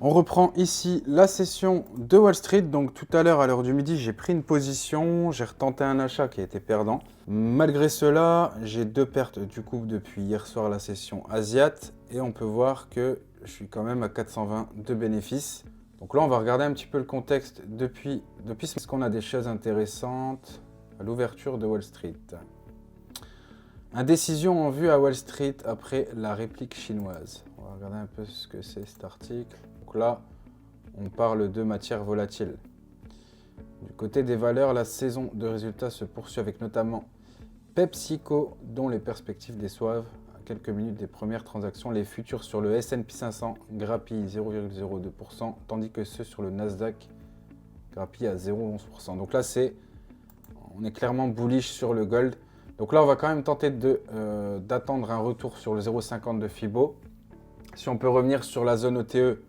On reprend ici la session de Wall Street. Donc tout à l'heure, à l'heure du midi, j'ai pris une position, j'ai retenté un achat qui a été perdant. Malgré cela, j'ai 2 pertes du coup depuis hier soir la session Asiat. Et on peut voir que je suis quand même à 420 de bénéfices. Donc là, on va regarder un petit peu le contexte depuis ce qu'on a des choses intéressantes à l'ouverture de Wall Street. Indécision en vue à Wall Street après la réplique chinoise. On va regarder un peu ce que c'est cet article. Donc là, on parle de matières volatiles. Du côté des valeurs, la saison de résultats se poursuit avec notamment PepsiCo, dont les perspectives déçoivent. À quelques minutes des premières transactions, les futurs sur le S&P 500 grappillent 0,02%, tandis que ceux sur le Nasdaq grappillent à 0,11%. Donc là, on est clairement bullish sur le gold. Donc là, on va quand même tenter d'attendre un retour sur le 0,50 de Fibo. Si on peut revenir sur la zone OTE,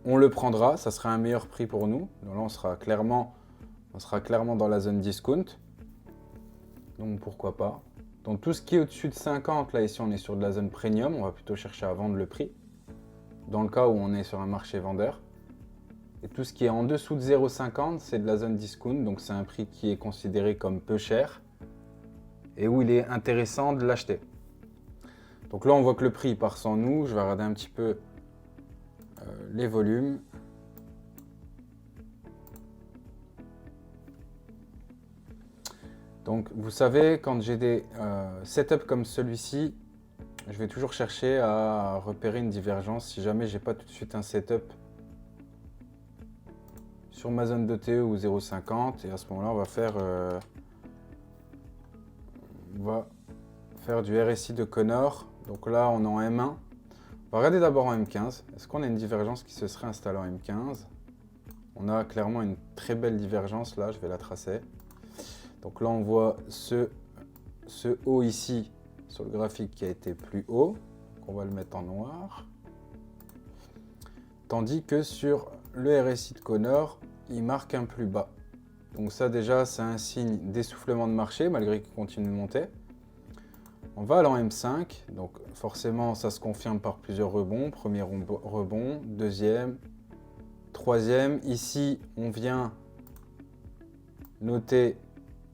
on le prendra. Ça sera un meilleur prix pour nous. Donc là, on sera clairement dans la zone discount. Donc pourquoi pas. Donc tout ce qui est au-dessus de 50, là ici, on est sur de la zone premium. On va plutôt chercher à vendre le prix. Dans le cas où on est sur un marché vendeur. Et tout ce qui est en dessous de 0,50, c'est de la zone discount. Donc c'est un prix qui est considéré comme peu cher. Et où il est intéressant de l'acheter. Donc là, on voit que le prix part sans nous. Je vais regarder un petit peu les volumes. Donc, vous savez, quand j'ai des setups comme celui-ci, je vais toujours chercher à repérer une divergence. Si jamais j'ai pas tout de suite un setup sur ma zone d'OTE ou 0,50, et à ce moment-là, on va faire du RSI de Connor. Donc là, on est en M1. On va regarder d'abord en M15. Est-ce qu'on a une divergence qui se serait installée en M15? On a clairement une très belle divergence là, je vais la tracer. Donc là, on voit ce haut ici sur le graphique qui a été plus haut. Donc on va le mettre en noir. Tandis que sur le RSI de Connor, il marque un plus bas. Donc ça déjà, c'est un signe d'essoufflement de marché malgré qu'il continue de monter. On va aller en M5, donc forcément ça se confirme par plusieurs rebonds. Premier rebond, deuxième, troisième. Ici, on vient noter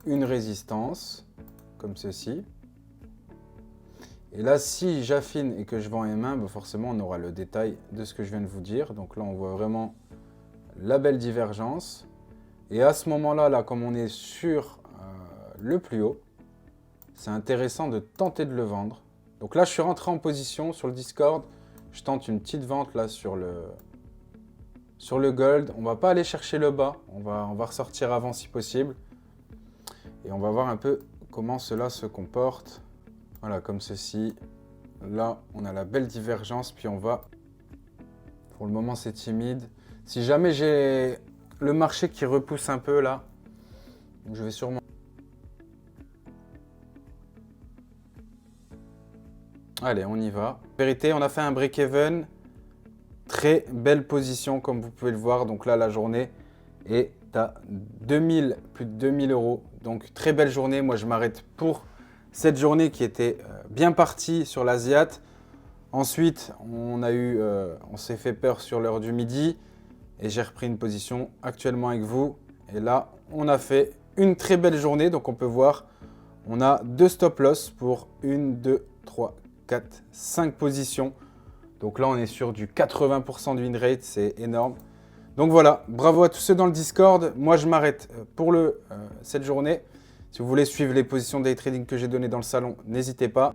une résistance, comme ceci. Et là, si j'affine et que je vends en M1, forcément on aura le détail de ce que je viens de vous dire. Donc là, on voit vraiment la belle divergence. Et à ce moment-là, là, comme on est sur le plus haut, c'est intéressant de tenter de le vendre. Donc là, je suis rentré en position sur le Discord. Je tente une petite vente là sur le gold. On va pas aller chercher le bas. On va ressortir avant si possible. Et on va voir un peu comment cela se comporte. Voilà, comme ceci. Là, on a la belle divergence. Puis on va... Pour le moment, c'est timide. Si jamais j'ai le marché qui repousse un peu là, je vais sûrement... Allez, on y va. En vérité, on a fait un break-even. Très belle position, comme vous pouvez le voir. Donc là, la journée est à plus de 2000 euros. Donc, très belle journée. Moi, je m'arrête pour cette journée qui était bien partie sur l'Asiat. Ensuite, on s'est fait peur sur l'heure du midi. Et j'ai repris une position actuellement avec vous. Et là, on a fait une très belle journée. Donc, on peut voir, on a 2 stop-loss pour 1, 2, 3, 4, 5 positions. Donc là, on est sur du 80% de win rate, c'est énorme. Donc voilà, bravo à tous ceux dans le Discord. Moi, je m'arrête pour cette journée. Si vous voulez suivre les positions day trading que j'ai données dans le salon, n'hésitez pas.